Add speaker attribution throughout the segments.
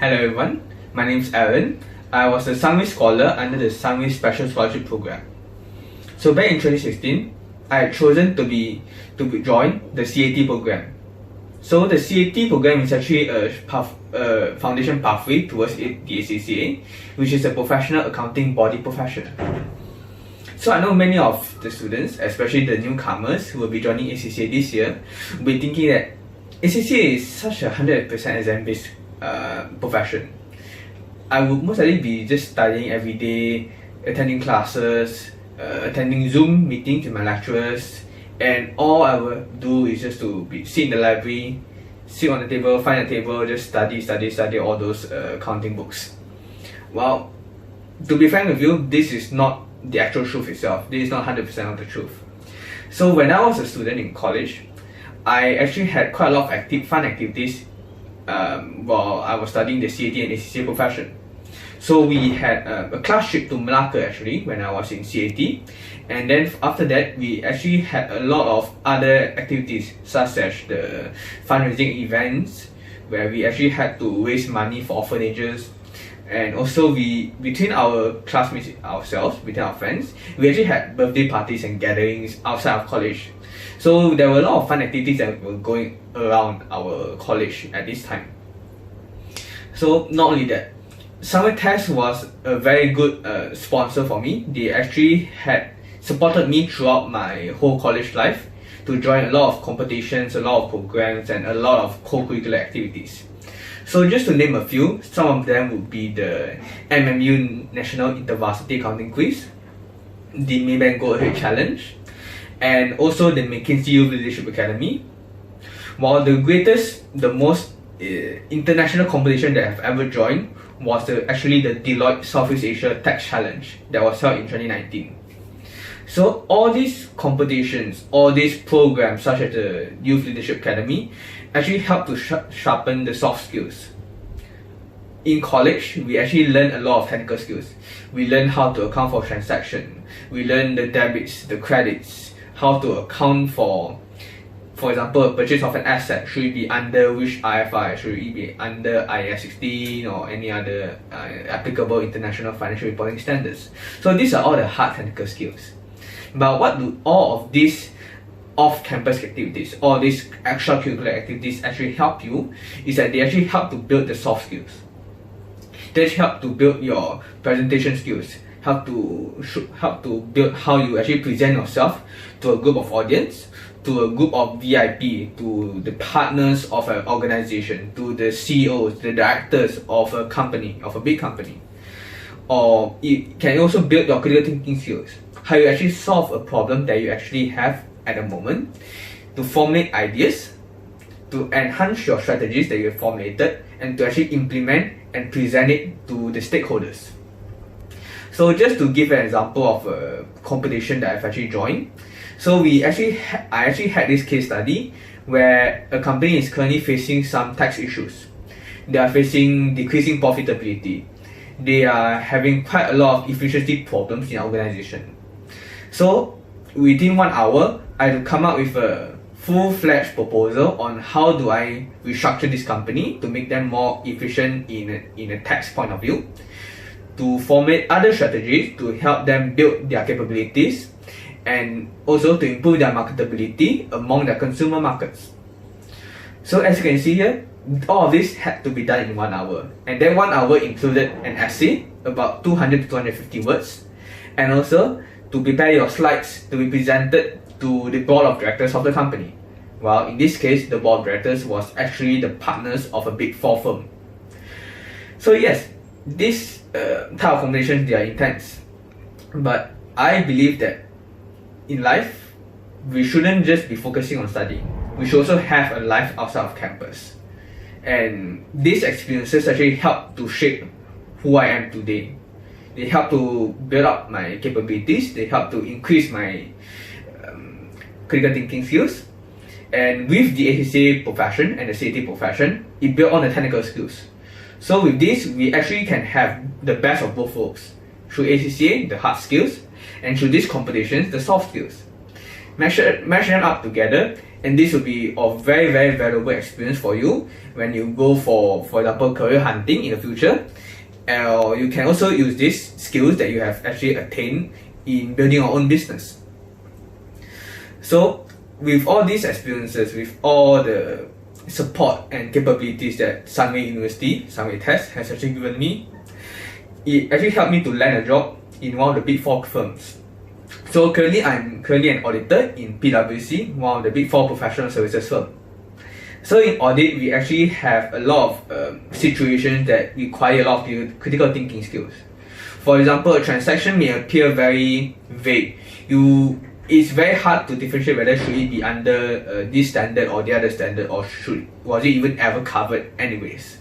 Speaker 1: Hello everyone, my name is Aaron. I was a Sunway scholar under the Sunway Special Scholarship Program. So back in 2016, I had chosen to join the CAT program. So the CAT program is actually a foundation pathway towards the ACCA, which is a professional accounting body profession. So I know many of the students, especially the newcomers who will be joining ACCA this year, will be thinking that ACCA is such a 100% exam-based profession. I would most likely be just studying every day, attending classes, attending Zoom meetings with my lecturers, and all I will do is just to sit in the library, sit on the table, find a table, just study all those accounting books. Well, to be frank with you, this is not the actual truth itself. This is not 100% of the truth. So when I was a student in college, I actually had quite a lot of fun activities while I was studying the CAT and ACCA profession. So we had a class trip to Malacca actually when I was in CAT, and then after that we actually had a lot of other activities such as the fundraising events where we actually had to raise money for orphanages, and also between our classmates ourselves, between our friends, we actually had birthday parties and gatherings outside of college. So there were a lot of fun activities that were going around our college at this time. So not only that, Sunway Test was a very good sponsor for me. They actually had supported me throughout my whole college life to join a lot of competitions, a lot of programs, and a lot of co-curricular activities. So just to name a few, some of them would be the MMU National InterVarsity Accounting Quiz, the Maybank Go Ahead Challenge, and also the McKinsey Youth Leadership Academy. While the most international competition that I've ever joined was actually the Deloitte Southeast Asia Tax Challenge that was held in 2019. So all these competitions, all these programs such as the Youth Leadership Academy actually help to sharpen the soft skills. In college, we actually learn a lot of technical skills. We learn how to account for transaction. We learn the debits, the credits, how to account for example, a purchase of an asset. Should it be under which IFI? Should it be under IAS 16 or any other applicable international financial reporting standards? So these are all the hard technical skills. But what do all of these off-campus activities, all these extracurricular activities actually help you is that they actually help to build the soft skills. They actually help to build your presentation skills, help to build how you actually present yourself to a group of audience, to a group of VIP, to the partners of an organization, to the CEOs, the directors of a company, of a big company. Or it can also build your critical thinking skills, how you actually solve a problem that you actually have at the moment, to formulate ideas, to enhance your strategies that you have formulated, and to actually implement and present it to the stakeholders. So just to give an example of a competition that I've actually joined. So I actually had this case study where a company is currently facing some tax issues. They are facing decreasing profitability. They are having quite a lot of efficiency problems in the organization. So within 1 hour, I had to come up with a full-fledged proposal on how do I restructure this company to make them more efficient in a tax point of view, to formulate other strategies to help them build their capabilities, and also to improve their marketability among their consumer markets. So as you can see here, all of this had to be done in 1 hour, and then 1 hour included an essay about 200 to 250 words, and also to prepare your slides to be presented to the board of directors of the company. Well, in this case, the board of directors was actually the partners of a big 4 firm. So yes, this type of competitions, they are intense, but I believe that in life, we shouldn't just be focusing on studying. We should also have a life outside of campus. And these experiences actually help to shape who I am today. They help to build up my capabilities. They help to increase my critical thinking skills. And with the ACCA profession and the CAT profession, it built on the technical skills. So with this, we actually can have the best of both worlds. Through ACCA, the hard skills, and through these competitions, the soft skills. mash them up together, and this will be a very, very valuable experience for you when you go for example, career hunting in the future. Or you can also use these skills that you have actually attained in building your own business. So with all these experiences, with all the support and capabilities that Sunway University, Sunway Test has actually given me, it actually helped me to land a job in one of the big 4 firms. So currently I'm an auditor in PwC, one of the big 4 professional services firms. So in audit, we actually have a lot of situations that require a lot of critical thinking skills. For example, a transaction may appear very vague. It's very hard to differentiate whether should it be under this standard or the other standard, or was it even ever covered anyways.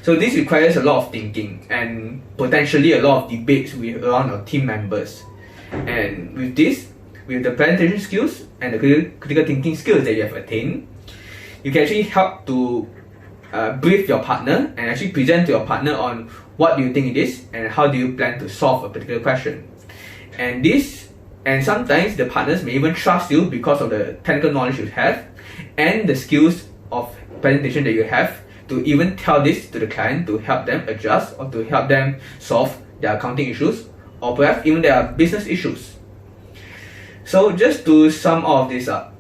Speaker 1: So this requires a lot of thinking and potentially a lot of debates around your team members. And with the presentation skills and the critical thinking skills that you have attained, you can actually help to brief your partner and actually present to your partner on what do you think it is and how do you plan to solve a particular question. And sometimes the partners may even trust you because of the technical knowledge you have and the skills of presentation that you have to even tell this to the client to help them adjust or to help them solve their accounting issues or perhaps even their business issues. So just to sum all of this up.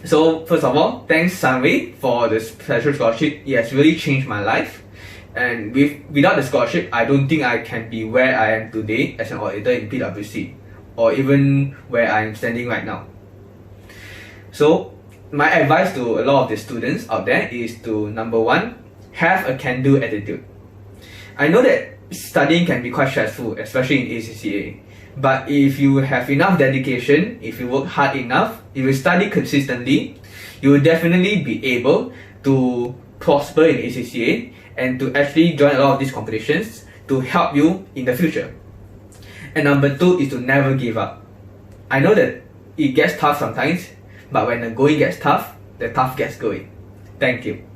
Speaker 1: So first of all, thanks Sunway for the special scholarship. It has really changed my life. And without the scholarship, I don't think I can be where I am today as an auditor in PwC, or even where I am standing right now. So my advice to a lot of the students out there is to, number 1, have a can-do attitude. I know that studying can be quite stressful, especially in ACCA. But if you have enough dedication, if you work hard enough, if you study consistently, you will definitely be able to prosper in ACCA and to actually join a lot of these competitions to help you in the future. And number 2 is to never give up. I know that it gets tough sometimes, but when the going gets tough, the tough gets going. Thank you.